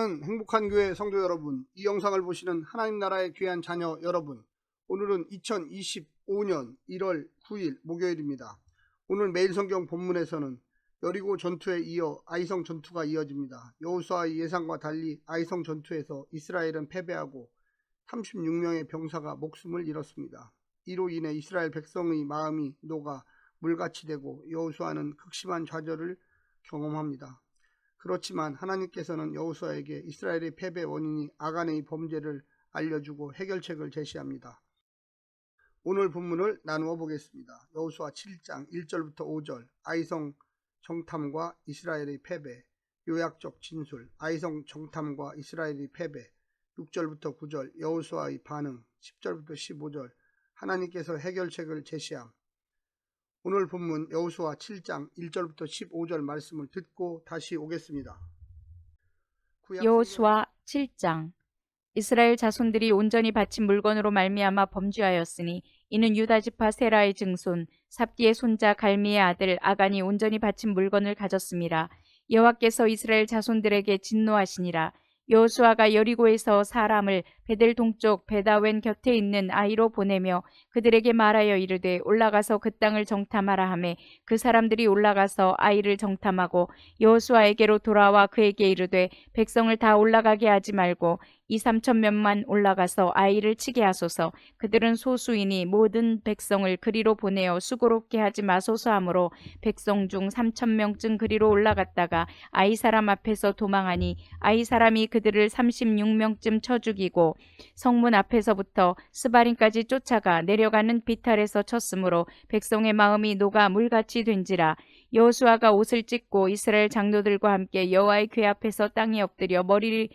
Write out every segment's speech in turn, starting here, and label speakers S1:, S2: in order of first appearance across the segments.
S1: 사랑하는 행복한 교회 성도 여러분, 이 영상을 보시는 하나님 나라의 귀한 자녀 여러분, 오늘은 2025년 1월 9일 목요일입니다. 오늘 매일 성경 본문에서는 여리고 전투에 이어 아이성 전투가 이어집니다. 여호수아의 예상과 달리 아이성 전투에서 이스라엘은 패배하고 36명의 병사가 목숨을 잃었습니다. 이로 인해 이스라엘 백성의 마음이 녹아 물같이 되고 여호수아는 극심한 좌절을 경험합니다. 그렇지만 하나님께서는 여호수아에게 이스라엘의 패배 원인이 아간의 범죄를 알려주고 해결책을 제시합니다. 오늘 본문을 나누어 보겠습니다. 여호수아 7장 1절부터 5절, 아이성 정탐과 이스라엘의 패배, 요약적 진술, 아이성 정탐과 이스라엘의 패배, 6절부터 9절, 여호수아의 반응, 10절부터 15절, 하나님께서 해결책을 제시함. 오늘 본문 여호수아 7장 1절부터 15절 말씀을 듣고 다시 오겠습니다.
S2: 여호수아 7장. 이스라엘 자손들이 온전히 바친 물건으로 말미암아 범죄하였으니 이는 유다 지파 세라의 증손 삽디의 손자 갈미의 아들 아간이 온전히 바친 물건을 가졌습니다. 여호와께서 이스라엘 자손들에게 진노하시니라. 여호수아가 여리고에서 사람을 베델 동쪽 베다웬 곁에 있는 아이로 보내며 그들에게 말하여 이르되 올라가서 그 땅을 정탐하라 하매 그 사람들이 올라가서 아이를 정탐하고 여호수아에게로 돌아와 그에게 이르되 백성을 다 올라가게 하지 말고 2~3천명만 올라가서 아이를 치게 하소서. 그들은 소수이니 모든 백성을 그리로 보내어 수고롭게 하지 마소서 하므로 백성 중 3천명쯤 그리로 올라갔다가 아이 사람 앞에서 도망하니 아이 사람이 그들을 36명쯤 쳐 죽이고 성문 앞에서부터 스바림까지 쫓아가 내려가는 비탈에서 쳤으므로 백성의 마음이 녹아 물같이 된지라. 여호수아가 옷을 찢고 이스라엘 장로들과 함께 여호와의 궤 앞에서 땅에 엎드려 머리에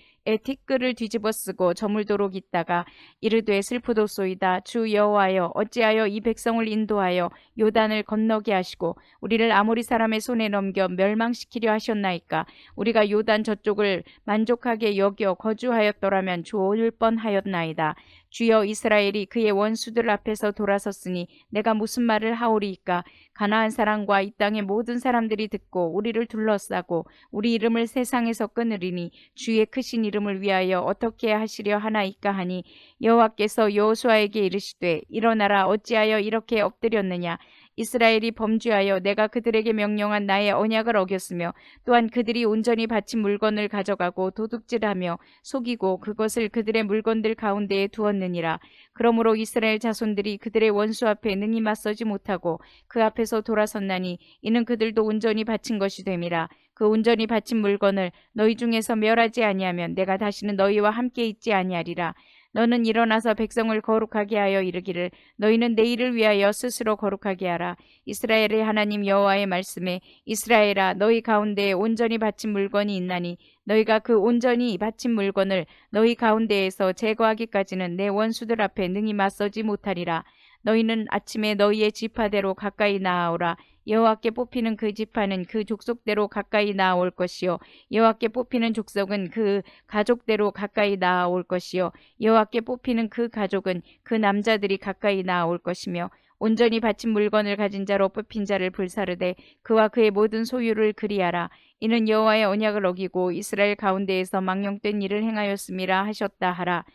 S2: 티끌을 뒤집어 쓰고 저물도록 있다가 이르되 슬프도소이다. 주 여호와여, 어찌하여 이 백성을 인도하여 요단을 건너게 하시고 우리를 아모리 사람의 손에 넘겨 멸망시키려 하셨나이까. 우리가 요단 저쪽을 만족하게 여겨 거주하였더라면 좋을 뻔하였나이다. 주여, 이스라엘이 그의 원수들 앞에서 돌아섰으니 내가 무슨 말을 하오리이까. 가나안 사람과 이 땅의 모든 사람들이 듣고 우리를 둘러싸고 우리 이름을 세상에서 끊으리니 주의 크신 이름을 위하여 어떻게 하시려 하나이까 하니 여호와께서 여호수아에게 이르시되 일어나라. 어찌하여 이렇게 엎드렸느냐. 이스라엘이 범죄하여 내가 그들에게 명령한 나의 언약을 어겼으며 또한 그들이 온전히 바친 물건을 가져가고 도둑질하며 속이고 그것을 그들의 물건들 가운데에 두었느니라. 그러므로 이스라엘 자손들이 그들의 원수 앞에 능히 맞서지 못하고 그 앞에서 돌아섰나니 이는 그들도 온전히 바친 것이 됨이라. 그 온전히 바친 물건을 너희 중에서 멸하지 아니하면 내가 다시는 너희와 함께 있지 아니하리라. 너는 일어나서 백성을 거룩하게 하여 이르기를 너희는 내일을 위하여 스스로 거룩하게 하라. 이스라엘의 하나님 여호와의 말씀에 이스라엘아, 너희 가운데에 온전히 바친 물건이 있나니 너희가 그 온전히 바친 물건을 너희 가운데에서 제거하기까지는 내 원수들 앞에 능히 맞서지 못하리라. 너희는 아침에 너희의 지파대로 가까이 나아오라. 여호와께 뽑히는 그 지파는 그 족속대로 가까이 나아올 것이요 여호와께 뽑히는 족속은 그 가족대로 가까이 나아올 것이요 여호와께 뽑히는 그 가족은 그 남자들이 가까이 나아올 것이며 온전히 바친 물건을 가진 자로 뽑힌 자를 불사르되 그와 그의 모든 소유를 그리하라. 이는 여호와의 언약을 어기고 이스라엘 가운데에서 망령된 일을 행하였음이라 하셨다 하라.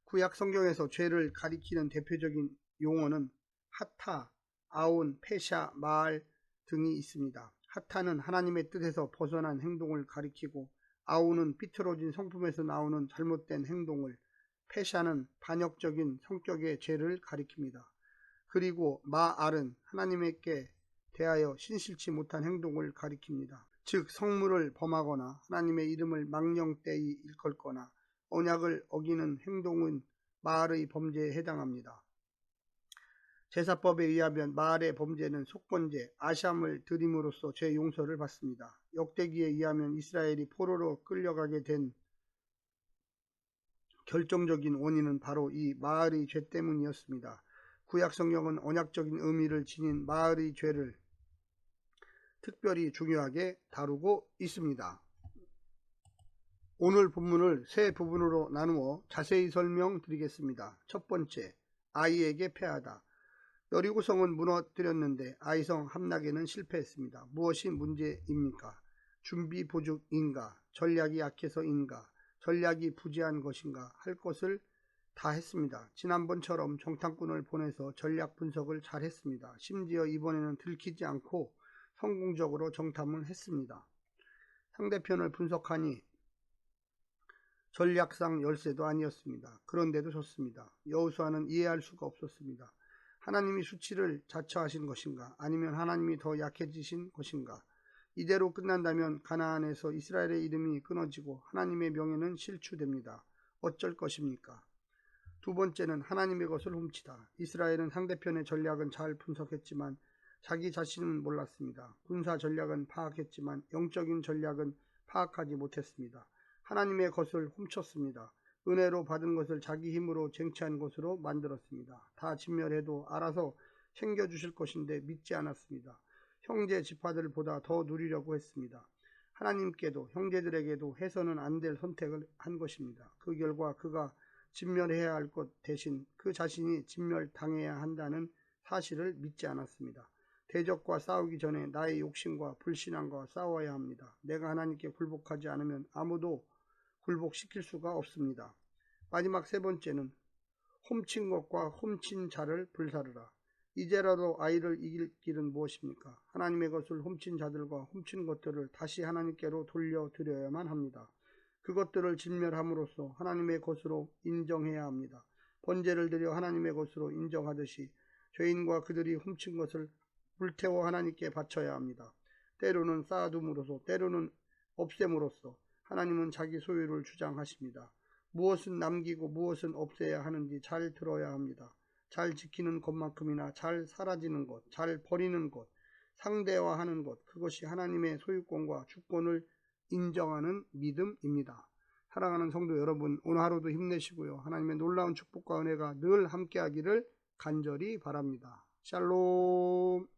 S1: 구약 성경에서 죄를 가리키는 대표적인 용어는 하타, 아온, 페샤, 마알 등이 있습니다. 하타는 하나님의 뜻에서 벗어난 행동을 가리키고 아온은 삐뚤어진 성품에서 나오는 잘못된 행동을, 페샤는 반역적인 성격의 죄를 가리킵니다. 그리고 마알은 하나님께 대하여 신실치 못한 행동을 가리킵니다. 즉 성물을 범하거나 하나님의 이름을 망령되이 일컫거나 언약을 어기는 행동은 마알의 범죄에 해당합니다. 제사법에 의하면 마알의 범죄는 속번제, 아샴을 드림으로써 죄 용서를 받습니다. 역대기에 의하면 이스라엘이 포로로 끌려가게 된 결정적인 원인은 바로 이 마알의 죄 때문이었습니다. 구약 성경은 언약적인 의미를 지닌 마알의 죄를 특별히 중요하게 다루고 있습니다. 오늘 본문을 세 부분으로 나누어 자세히 설명드리겠습니다. 첫 번째, 아이에게 패하다. 여리고성은 무너뜨렸는데 아이성 함락에는 실패했습니다. 무엇이 문제입니까? 준비 부족인가, 전략이 약해서인가, 전략이 부재한 것인가 할 것을 다 했습니다. 지난번처럼 정탐꾼을 보내서 전략 분석을 잘 했습니다. 심지어 이번에는 들키지 않고 성공적으로 정탐을 했습니다. 상대편을 분석하니 전략상 열세도 아니었습니다. 그런데도 졌습니다. 여호수아는 이해할 수가 없었습니다. 하나님이 수치를 자처하신 것인가, 아니면 하나님이 더 약해지신 것인가. 이대로 끝난다면 가나안에서 이스라엘의 이름이 끊어지고 하나님의 명예는 실추됩니다. 어쩔 것입니까? 두 번째는 하나님의 것을 훔치다. 이스라엘은 상대편의 전략은 잘 분석했지만 자기 자신은 몰랐습니다. 군사 전략은 파악했지만 영적인 전략은 파악하지 못했습니다. 하나님의 것을 훔쳤습니다. 은혜로 받은 것을 자기 힘으로 쟁취한 것으로 만들었습니다. 다 진멸해도 알아서 챙겨주실 것인데 믿지 않았습니다. 형제 지파들보다 더 누리려고 했습니다. 하나님께도 형제들에게도 해서는 안 될 선택을 한 것입니다. 그 결과 그가 진멸해야 할 것 대신 그 자신이 진멸당해야 한다는 사실을 믿지 않았습니다. 대적과 싸우기 전에 나의 욕심과 불신앙과 싸워야 합니다. 내가 하나님께 굴복하지 않으면 아무도 굴복시킬 수가 없습니다. 마지막 세 번째는 훔친 것과 훔친 자를 불사르라. 이제라도 아이를 이길 길은 무엇입니까? 하나님의 것을 훔친 자들과 훔친 것들을 다시 하나님께로 돌려드려야만 합니다. 그것들을 진멸함으로써 하나님의 것으로 인정해야 합니다. 번제를 드려 하나님의 것으로 인정하듯이 죄인과 그들이 훔친 것을 불태워 하나님께 바쳐야 합니다. 때로는 쌓아둠으로써, 때로는 없앰으로써 하나님은 자기 소유를 주장하십니다. 무엇은 남기고 무엇은 없애야 하는지 잘 들어야 합니다. 잘 지키는 것만큼이나 잘 사라지는 것, 잘 버리는 것, 상대화하는 것, 그것이 하나님의 소유권과 주권을 인정하는 믿음입니다. 사랑하는 성도 여러분, 오늘 하루도 힘내시고요. 하나님의 놀라운 축복과 은혜가 늘 함께하기를 간절히 바랍니다. 샬롬.